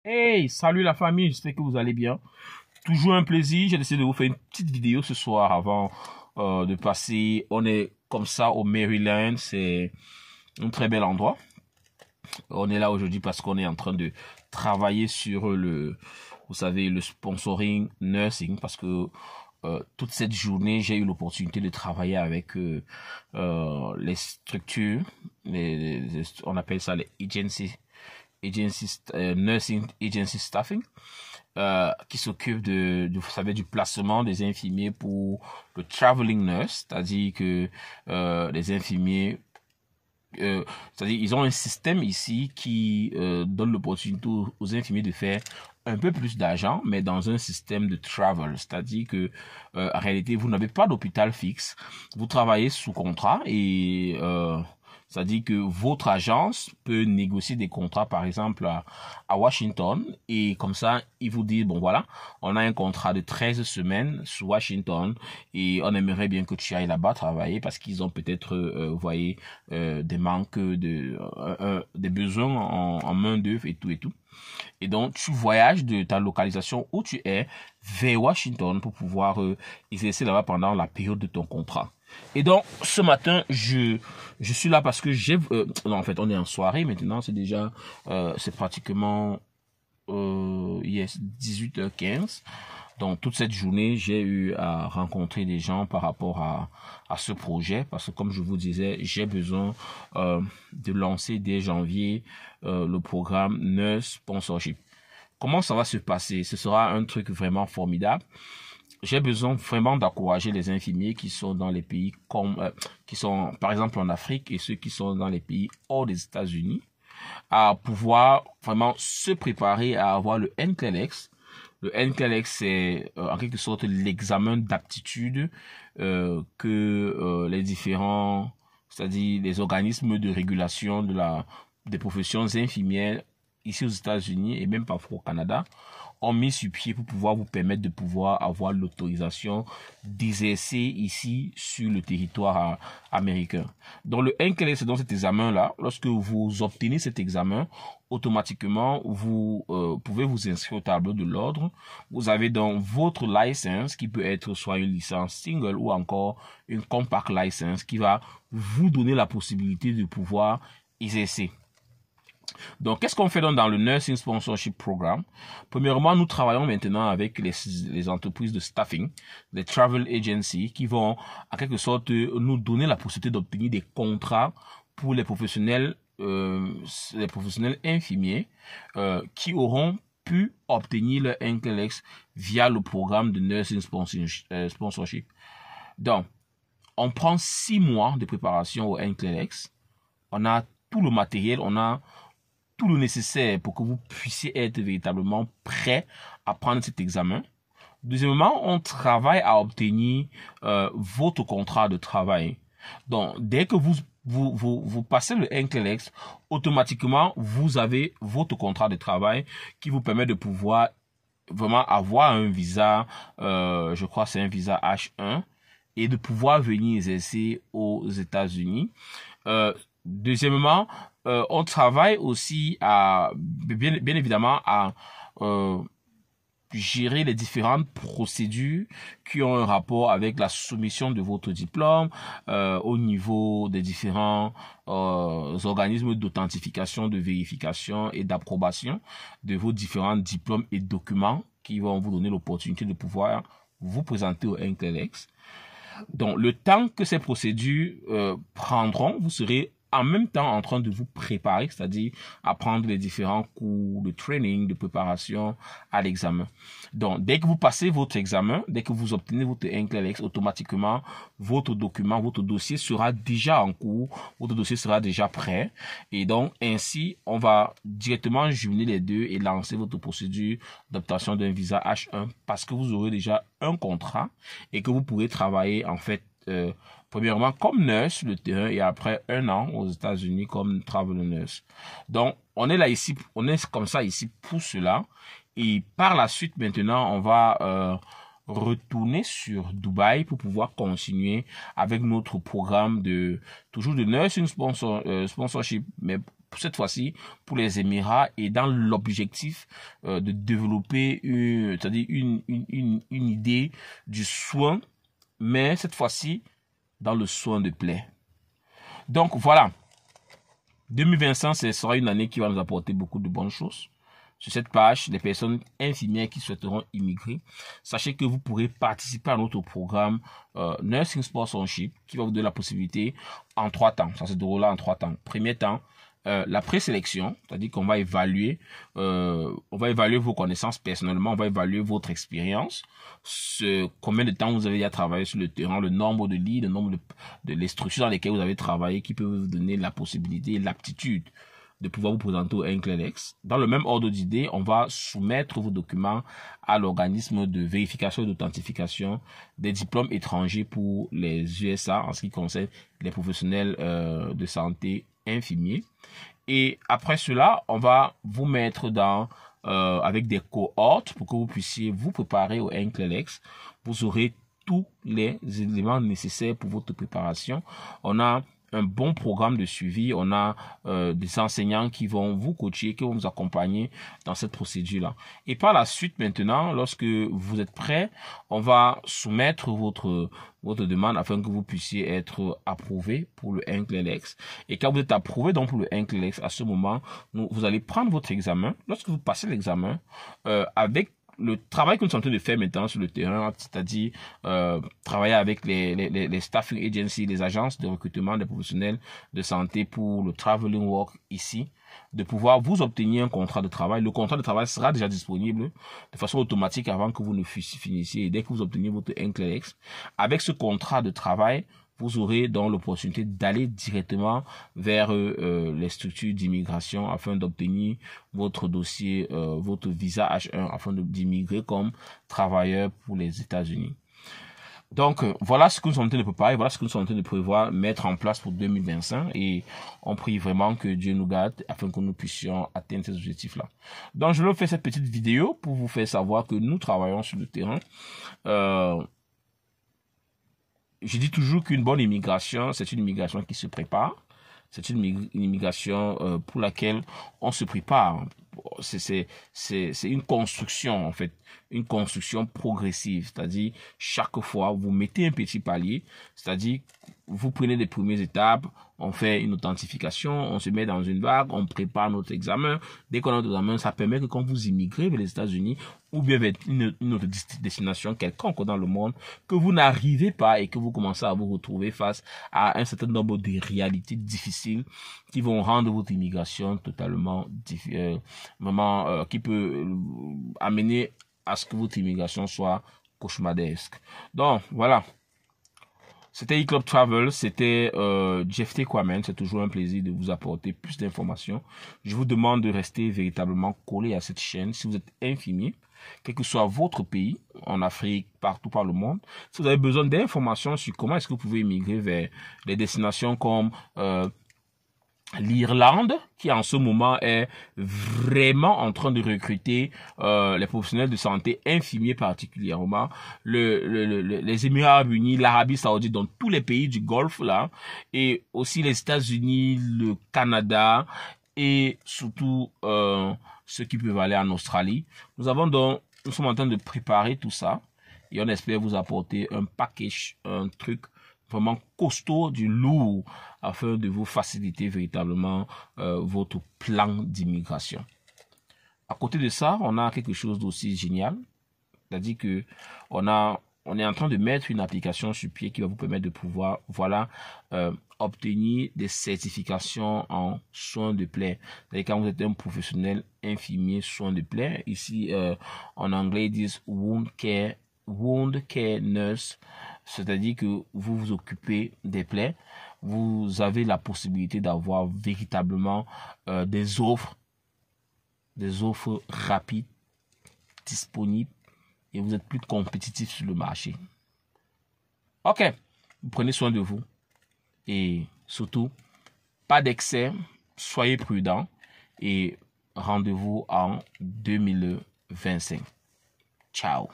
Hey, salut la famille, j'espère que vous allez bien. Toujours un plaisir, j'ai décidé de vous faire une petite vidéo ce soir avant de passer. On est comme ça au Maryland, c'est un très bel endroit. On est là aujourd'hui parce qu'on est en train de travailler sur vous savez, le sponsoring nursing parce que toute cette journée, j'ai eu l'opportunité de travailler avec les structures, on appelle ça les nursing agency staffing, qui s'occupe vous savez, du placement des infirmiers pour le traveling nurse, c'est-à-dire que les infirmiers, c'est-à-dire ils ont un système ici qui donne l'opportunité aux infirmiers de faire un peu plus d'argent, mais dans un système de travel, c'est-à-dire que en réalité vous n'avez pas d'hôpital fixe, vous travaillez sous contrat et c'est-à-dire que votre agence peut négocier des contrats, par exemple, à Washington. Et comme ça, ils vous disent, bon voilà, on a un contrat de 13 semaines sous Washington et on aimerait bien que tu ailles là-bas travailler parce qu'ils ont peut-être, vous voyez, des manques, des besoins en main-d'œuvre et tout et tout. Et donc, tu voyages de ta localisation où tu es vers Washington pour pouvoir exercer là-bas pendant la période de ton contrat. Et donc, ce matin, je suis là parce que non, en fait, on est en soirée maintenant. C'est déjà, c'est pratiquement 18h15. Donc, toute cette journée, j'ai eu à rencontrer des gens par rapport à ce projet. Parce que, comme je vous disais, j'ai besoin de lancer dès janvier le programme Nurse Sponsorship. Comment ça va se passer? Ce sera un truc vraiment formidable. J'ai besoin vraiment d'encourager les infirmiers qui sont dans les pays qui sont par exemple en Afrique et ceux qui sont dans les pays hors des États-Unis à pouvoir vraiment se préparer à avoir le NCLEX. Le NCLEX, c'est en quelque sorte l'examen d'aptitude que les différents, c'est-à-dire les organismes de régulation des professions infirmières ici aux États-Unis et même parfois au Canada ont mis sur pied pour pouvoir vous permettre de pouvoir avoir l'autorisation d'exercer ici sur le territoire américain. Donc le NCLEX, c'est dans cet examen-là. Lorsque vous obtenez cet examen, automatiquement, vous pouvez vous inscrire au tableau de l'ordre. Vous avez donc votre licence qui peut être soit une licence single ou encore une compact license qui va vous donner la possibilité de pouvoir exercer. Donc, qu'est-ce qu'on fait donc dans le Nursing Sponsorship Programme? Premièrement, nous travaillons maintenant avec les entreprises de staffing, les travel agencies, qui vont, en quelque sorte, nous donner la possibilité d'obtenir des contrats pour les professionnels infirmiers qui auront pu obtenir leur NCLEX via le programme de Nursing Sponsorship. Donc, on prend 6 mois de préparation au NCLEX. On a tout le matériel, on a tout le nécessaire pour que vous puissiez être véritablement prêt à prendre cet examen. Deuxièmement, on travaille à obtenir votre contrat de travail. Donc, dès que vous passez le NCLEX, automatiquement, vous avez votre contrat de travail qui vous permet de pouvoir vraiment avoir un visa, je crois que c'est un visa H1, et de pouvoir venir exercer aux États-Unis. Deuxièmement, on travaille aussi à, bien évidemment, à gérer les différentes procédures qui ont un rapport avec la soumission de votre diplôme au niveau des différents organismes d'authentification, de vérification et d'approbation de vos différents diplômes et documents qui vont vous donner l'opportunité de pouvoir vous présenter au NCLEX. Donc, le temps que ces procédures prendront, vous serez en même temps en train de vous préparer, c'est-à-dire apprendre les différents cours de training, de préparation à l'examen. Donc, dès que vous passez votre examen, dès que vous obtenez votre NCLEX, automatiquement, votre document, votre dossier sera déjà en cours, votre dossier sera déjà prêt. Et donc, ainsi, on va directement jumeler les deux et lancer votre procédure d'obtention d'un visa H1 parce que vous aurez déjà un contrat et que vous pourrez travailler, en fait, premièrement comme nurse sur le terrain et après 1 an aux États-Unis comme travel nurse. Donc, on est là ici, on est comme ça ici pour cela. Et par la suite, maintenant, on va retourner sur Dubaï pour pouvoir continuer avec notre programme toujours de nursing sponsorship, mais cette fois-ci pour les Émirats et dans l'objectif de développer c'est-à-dire une idée du soin, mais cette fois-ci dans le soin de plaie. Donc voilà, 2025, ce sera une année qui va nous apporter beaucoup de bonnes choses. Sur cette page, les personnes infirmières qui souhaiteront immigrer, sachez que vous pourrez participer à notre programme Nursing Sponsorship qui va vous donner la possibilité en 3 temps. Ça se déroule en 3 temps. Premier temps, la présélection, c'est-à-dire qu'on va évaluer vos connaissances personnellement, on va évaluer votre expérience, combien de temps vous avez déjà travaillé sur le terrain, le nombre de lits, le nombre de les structures dans lesquelles vous avez travaillé qui peuvent vous donner la possibilité et l'aptitude de pouvoir vous présenter au NCLEX. Dans le même ordre d'idée, on va soumettre vos documents à l'organisme de vérification et d'authentification des diplômes étrangers pour les USA en ce qui concerne les professionnels de santé infirmiers. Et après cela, on va vous mettre avec des cohortes pour que vous puissiez vous préparer au NCLEX. Vous aurez tous les éléments nécessaires pour votre préparation. On a un bon programme de suivi, on a des enseignants qui vont vous coacher, qui vont vous accompagner dans cette procédure-là. Et par la suite, maintenant, lorsque vous êtes prêt, on va soumettre votre demande afin que vous puissiez être approuvé pour le NCLEX. Et quand vous êtes approuvé donc pour le NCLEX, à ce moment, vous allez prendre votre examen. Lorsque vous passez l'examen, avec le travail que nous sommes en train de faire maintenant sur le terrain, c'est-à-dire travailler avec les staffing agencies, les agences de recrutement des professionnels de santé pour le traveling work ici, de pouvoir vous obtenir un contrat de travail. Le contrat de travail sera déjà disponible de façon automatique avant que vous ne finissiez. Et dès que vous obtenez votre NCLEX, avec ce contrat de travail, vous aurez donc l'opportunité d'aller directement vers les structures d'immigration afin d'obtenir votre dossier, votre visa H1 afin d'immigrer comme travailleur pour les États-Unis. Donc, voilà ce que nous sommes en train de préparer, voilà ce que nous sommes en train de prévoir, mettre en place pour 2025 et on prie vraiment que Dieu nous garde afin que nous puissions atteindre ces objectifs-là. Donc, je vais faire cette petite vidéo pour vous faire savoir que nous travaillons sur le terrain. Je dis toujours qu'une bonne immigration, c'est une immigration qui se prépare. C'est une immigration pour laquelle on se prépare. C'est une construction, en fait. Une construction progressive. C'est-à-dire, chaque fois, vous mettez un petit palier. C'est-à-dire, vous prenez les premières étapes, on fait une authentification, on se met dans une vague, on prépare notre examen. Dès qu'on a notre examen, ça permet que quand vous immigrez vers les États-Unis ou bien vers une autre destination quelconque dans le monde, que vous n'arrivez pas et que vous commencez à vous retrouver face à un certain nombre de réalités difficiles qui vont rendre votre immigration totalement qui peut amener à ce que votre immigration soit cauchemardesque. Donc, voilà. C'était eClub Travel, c'était Jeff T. Kwame. C'est toujours un plaisir de vous apporter plus d'informations. Je vous demande de rester véritablement collé à cette chaîne. Si vous êtes infirmier, quel que soit votre pays, en Afrique, partout par le monde, si vous avez besoin d'informations sur comment est-ce que vous pouvez immigrer vers des destinations comme l'Irlande, qui en ce moment est vraiment en train de recruter les professionnels de santé infirmiers particulièrement, les Émirats Arabes Unis, l'Arabie Saoudite, dans tous les pays du Golfe là, et aussi les États-Unis, le Canada et surtout ceux qui peuvent aller en Australie. Nous sommes en train de préparer tout ça et on espère vous apporter un package, un truc vraiment costaud, du lourd, afin de vous faciliter véritablement votre plan d'immigration. À côté de ça, on a quelque chose d'aussi génial, c'est-à-dire que on est en train de mettre une application sur pied qui va vous permettre de pouvoir, obtenir des certifications en soins de plaie. C'est-à-dire quand vous êtes un professionnel infirmier soins de plaie, ici en anglais ils disent wound care nurse. C'est-à-dire que vous vous occupez des plaies, vous avez la possibilité d'avoir véritablement des offres rapides, disponibles, et vous êtes plus compétitif sur le marché. Ok, vous prenez soin de vous et surtout, pas d'excès, soyez prudents et rendez-vous en 2025. Ciao.